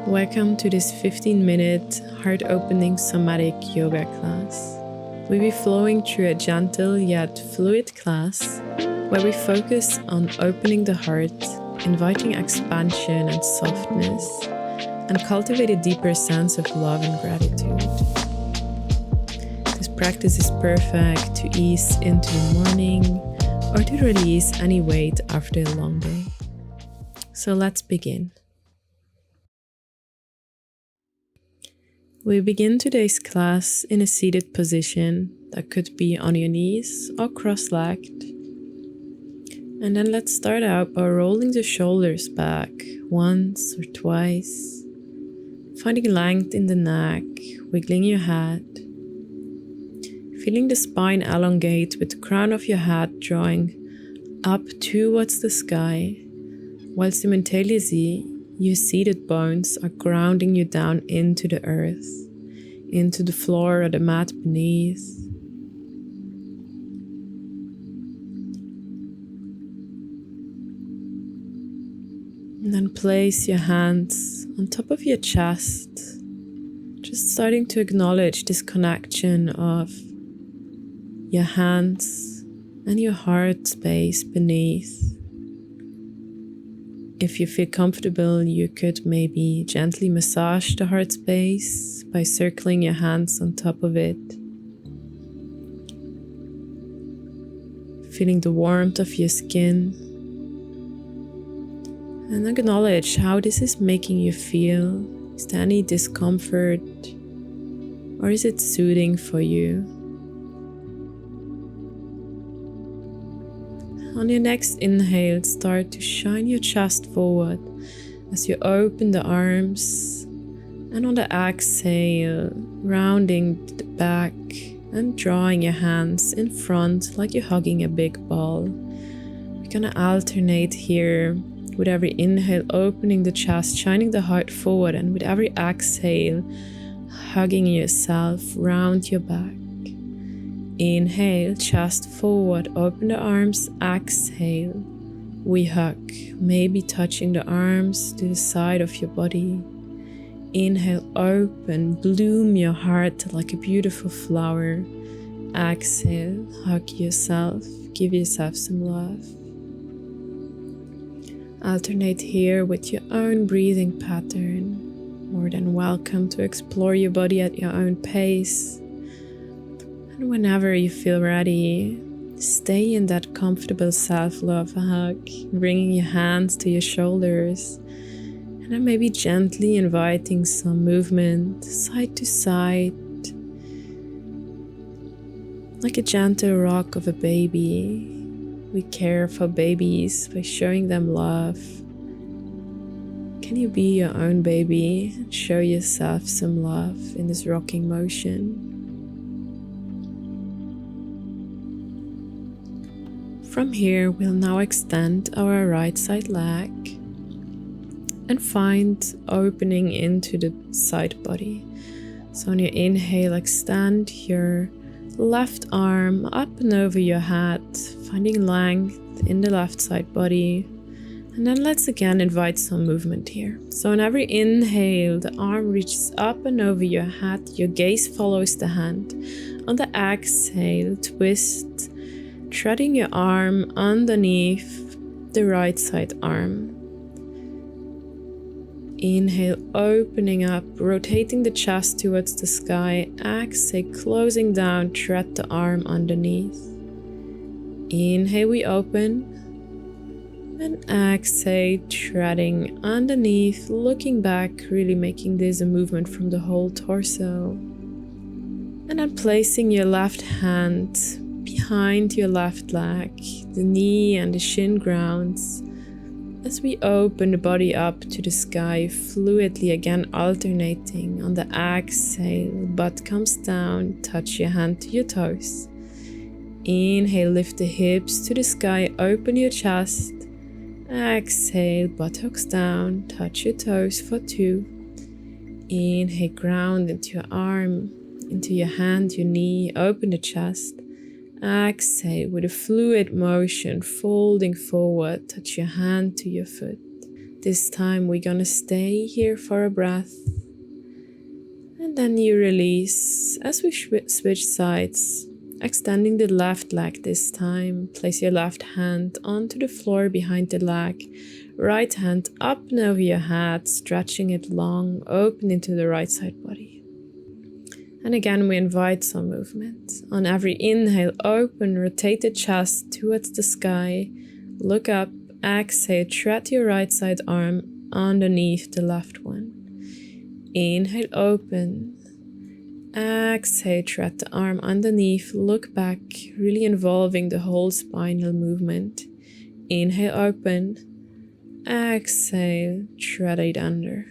Welcome to this 15-minute heart-opening somatic yoga class. We'll be flowing through a gentle yet fluid class where we focus on opening the heart, inviting expansion and softness, and cultivate a deeper sense of love and gratitude. This practice is perfect to ease into the morning or to release any weight after a long day. So let's begin. We begin today's class in a seated position that could be on your knees or cross-legged. And then let's start out by rolling the shoulders back once or twice, finding length in the neck, wiggling your head, feeling the spine elongate with the crown of your head drawing up towards the sky, while simultaneously your seated bones are grounding you down into the earth, into the floor or the mat beneath. And then place your hands on top of your chest, just starting to acknowledge this connection of your hands and your heart space beneath. If you feel comfortable, you could maybe gently massage the heart space by circling your hands on top of it. Feeling the warmth of your skin. And acknowledge how this is making you feel. Is there any discomfort? Or is it soothing for you? On your next inhale, start to shine your chest forward as you open the arms, and on the exhale, rounding the back and drawing your hands in front like you're hugging a big ball. We're gonna alternate here with every inhale, opening the chest, shining the heart forward, and with every exhale, hugging yourself round your back. Inhale, chest forward, open the arms, exhale, we hug, maybe touching the arms to the side of your body. Inhale, open, bloom your heart like a beautiful flower. Exhale, hug yourself, give yourself some love. Alternate here with your own breathing pattern. More than welcome to explore your body at your own pace. And whenever you feel ready, stay in that comfortable self-love hug, bringing your hands to your shoulders, and then maybe gently inviting some movement side to side, like a gentle rock of a baby. We care for babies by showing them love. Can you be your own baby and show yourself some love in this rocking motion? From here, we'll now extend our right side leg and find opening into the side body. So on your inhale, extend your left arm up and over your head, finding length in the left side body. And then let's again invite some movement here. So on every inhale, the arm reaches up and over your head, your gaze follows the hand. On the exhale, twist, treading your arm underneath the right side arm. Inhale, opening up, rotating the chest towards the sky. Exhale, closing down, tread the arm underneath. Inhale, we open. And exhale, treading underneath, looking back, really making this a movement from the whole torso. And then placing your left hand behind your left leg, the knee and the shin grounds, as we open the body up to the sky, fluidly again alternating. On the exhale, butt comes down, touch your hand to your toes. Inhale, lift the hips to the sky, open your chest. Exhale, buttocks down, touch your toes for 2. Inhale, ground into your arm, into your hand, your knee, open the chest. Exhale with a fluid motion, folding forward, touch your hand to your foot. This time we're gonna stay here for a breath. And then you release as we switch sides. Extending the left leg this time. Place your left hand onto the floor behind the leg. Right hand up and over your head, stretching it long, open into the right side body. And again, we invite some movement. On every inhale, open, rotate the chest towards the sky. Look up, exhale, thread your right side arm underneath the left one. Inhale, open. Exhale, thread the arm underneath, look back, really involving the whole spinal movement. Inhale, open. Exhale, thread it under.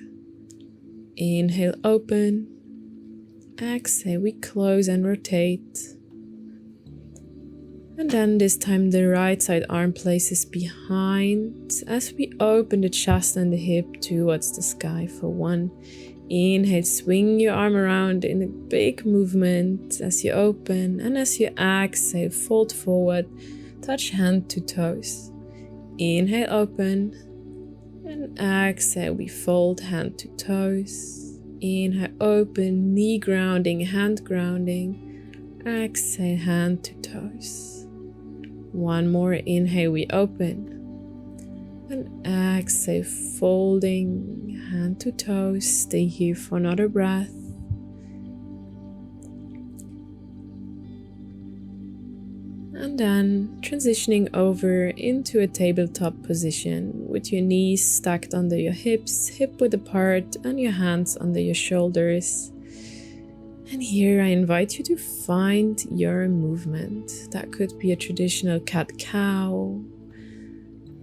Inhale, open. Exhale, we close and rotate. And then this time the right side arm places behind as we open the chest and the hip towards the sky for one. Inhale, swing your arm around in a big movement as you open, and as you exhale, fold forward, touch hand to toes. Inhale, open, and exhale, we fold hand to toes. Inhale, open, knee grounding, hand grounding. Exhale, hand to toes. One more, inhale, we open. And exhale, folding hand to toes. Stay here for another breath. And then transitioning over into a tabletop position with your knees stacked under your hips, hip width apart, and your hands under your shoulders. And here I invite you to find your movement. That could be a traditional cat-cow,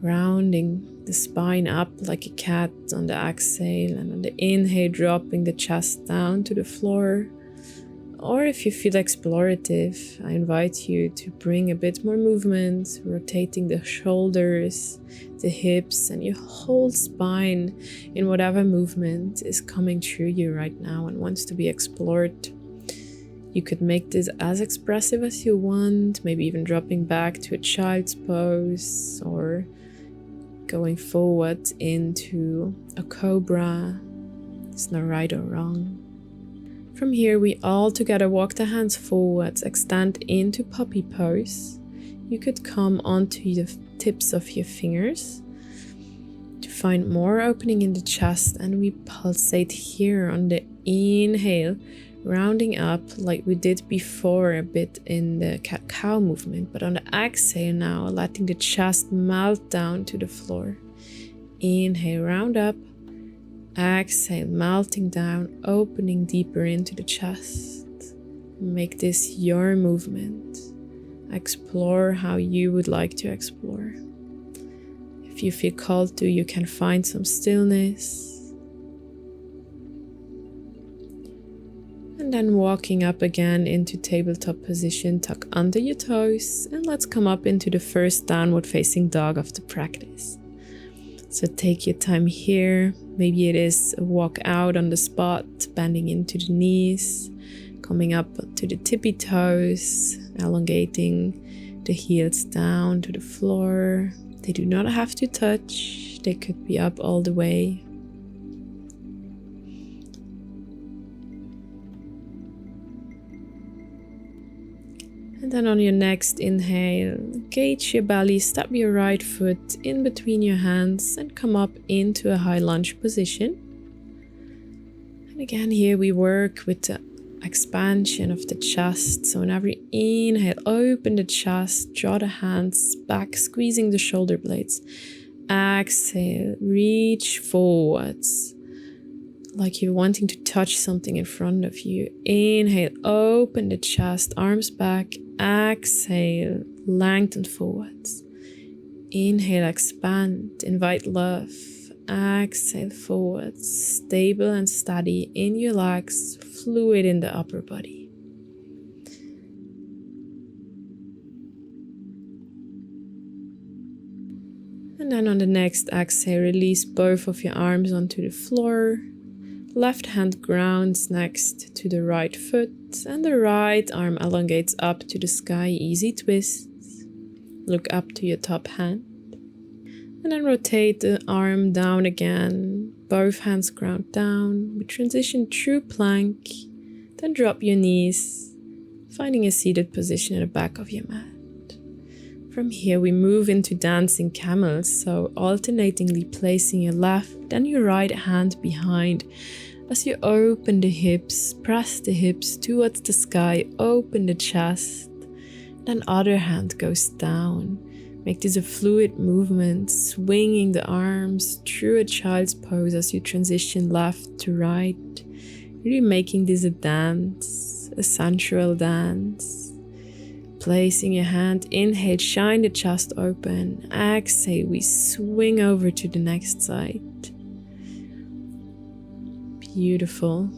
rounding the spine up like a cat on the exhale, and on the inhale dropping the chest down to the floor. Or if you feel explorative, I invite you to bring a bit more movement, rotating the shoulders, the hips, and your whole spine in whatever movement is coming through you right now and wants to be explored. You could make this as expressive as you want, maybe even dropping back to a child's pose or going forward into a cobra. There's no right or wrong. From here, we all together walk the hands forwards, extend into puppy pose. You could come onto the tips of your fingers to find more opening in the chest, and we pulsate here on the inhale, rounding up like we did before a bit in the cat-cow movement, but on the exhale now, letting the chest melt down to the floor. Inhale, round up. Exhale, melting down, opening deeper into the chest. Make this your movement. Explore how you would like to explore. If you feel called to, you can find some stillness. And then walking up again into tabletop position, tuck under your toes, and let's come up into the first downward facing dog of the practice. So take your time here. Maybe it is a walk out on the spot, bending into the knees, coming up to the tippy toes, elongating the heels down to the floor. They do not have to touch. They could be up all the way. And then on your next inhale, gauge your belly, step your right foot in between your hands and come up into a high lunge position. And again, here we work with the expansion of the chest. So on every inhale, open the chest, draw the hands back, squeezing the shoulder blades. Exhale, reach forwards, like you're wanting to touch something in front of you. Inhale, open the chest, arms back. Exhale, lengthen forwards. Inhale, expand, invite love. Exhale, forwards, stable and steady in your legs, fluid in the upper body. And then on the next exhale, release both of your arms onto the floor. Left hand grounds next to the right foot, and the right arm elongates up to the sky, easy twists. Look up to your top hand. And then rotate the arm down again, both hands ground down. We transition through plank, then drop your knees, finding a seated position at the back of your mat. From here we move into dancing camels, so alternatingly placing your left and your right hand behind as you open the hips, press the hips towards the sky, open the chest, then other hand goes down. Make this a fluid movement, swinging the arms through a child's pose as you transition left to right, really making this a dance, a sensual dance. Placing your hand, inhale, shine the chest open. Exhale, we swing over to the next side. Beautiful.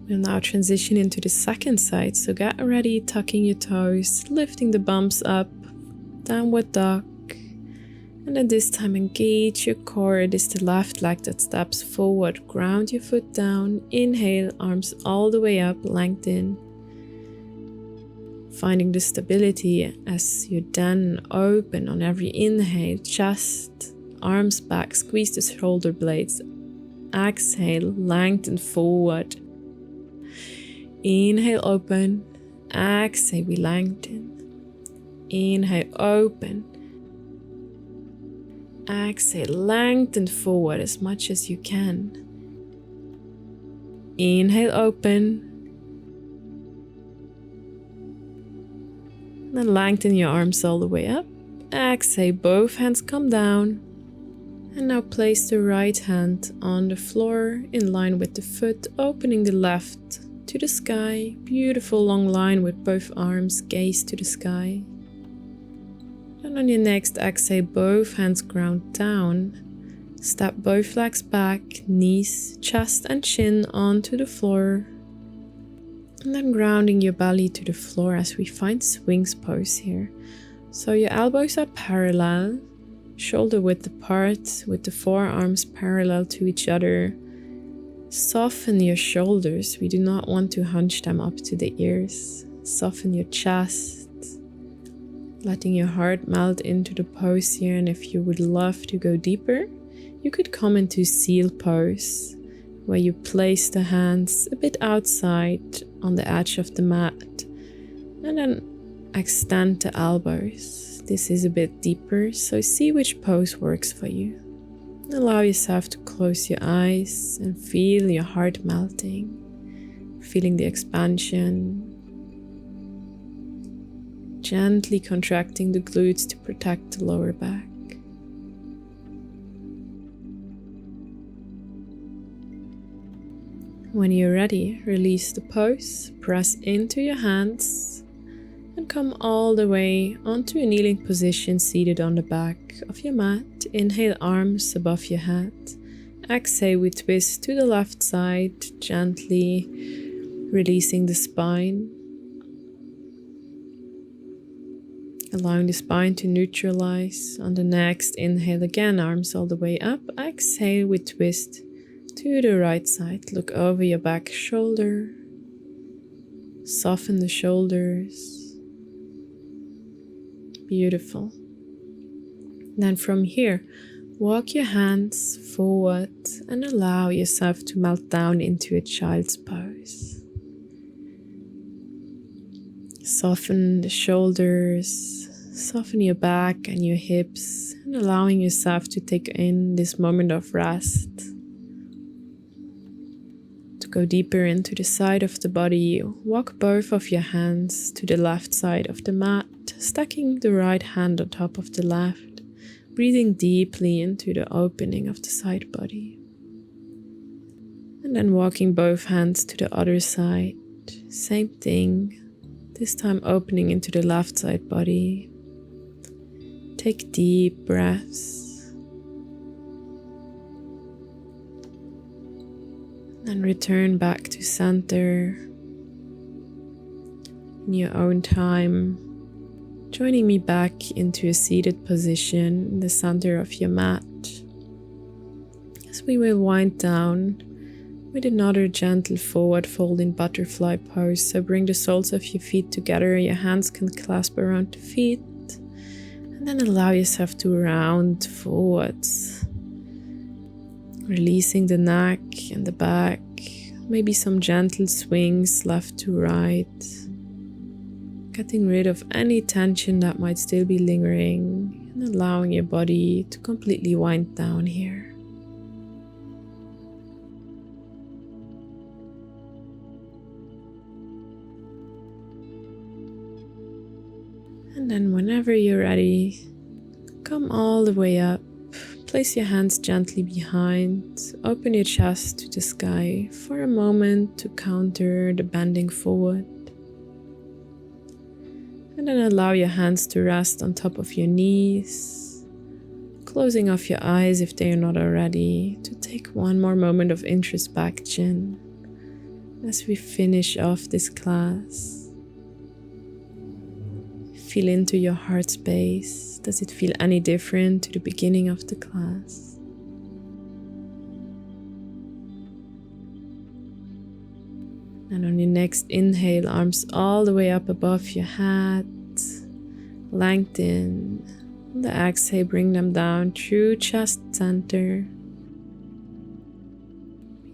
We'll now transition into the second side, so get ready, tucking your toes, lifting the bumps up, downward dog. And then this time engage your core. It is the left leg that steps forward. Ground your foot down. Inhale, arms all the way up, lengthen. Finding the stability as you then open on every inhale, chest, arms back, squeeze the shoulder blades. Exhale, lengthen forward. Inhale, open. Exhale, we lengthen. Inhale, open. Exhale, lengthen forward as much as you can. Inhale, open. Then lengthen your arms all the way up. Exhale, both hands come down. And now place the right hand on the floor in line with the foot, opening the left to the sky. Beautiful long line with both arms, gaze to the sky. And on your next exhale, both hands ground down. Step both legs back, knees, chest and chin onto the floor. And then grounding your belly to the floor as we find Sphinx pose here. So your elbows are parallel, shoulder width apart, with the forearms parallel to each other. Soften your shoulders. We do not want to hunch them up to the ears. Soften your chest, letting your heart melt into the pose here. And if you would love to go deeper, you could come into seal pose, where you place the hands a bit outside on the edge of the mat and then extend the elbows. This is a bit deeper, so see which pose works for you. Allow yourself to close your eyes and feel your heart melting, feeling the expansion, gently contracting the glutes to protect the lower back. When you're ready, release the pose, press into your hands, and come all the way onto a kneeling position seated on the back of your mat. Inhale, arms above your head. Exhale, we twist to the left side, gently releasing the spine. Allowing the spine to neutralize. On the next inhale again, arms all the way up. Exhale, we twist to the right side. Look over your back shoulder. Soften the shoulders. Beautiful. Then from here, walk your hands forward and allow yourself to melt down into a child's pose. Soften the shoulders, soften your back and your hips, and allowing yourself to take in this moment of rest. To go deeper into the side of the body, walk both of your hands to the left side of the mat, stacking the right hand on top of the left, breathing deeply into the opening of the side body. And then walking both hands to the other side, same thing, this time opening into the left side body. Take deep breaths. And return back to center in your own time, joining me back into a seated position in the center of your mat. As we will wind down with another gentle forward folding butterfly pose. So bring the soles of your feet together, your hands can clasp around the feet, And then allow yourself to round forwards, releasing the neck and the back, maybe some gentle swings left to right, getting rid of any tension that might still be lingering and allowing your body to completely wind down here. And then whenever you're ready, come all the way up, place your hands gently behind, open your chest to the sky for a moment to counter the bending forward. And then allow your hands to rest on top of your knees, closing off your eyes if they are not already, to take one more moment of introspection as we finish off this class. Feel into your heart space. Does it feel any different to the beginning of the class? And on your next inhale, arms all the way up above your head, lengthen. On the exhale, bring them down through chest center.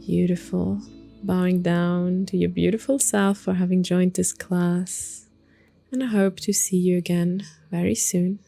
Beautiful. Bowing down to your beautiful self for having joined this class. And I hope to see you again very soon.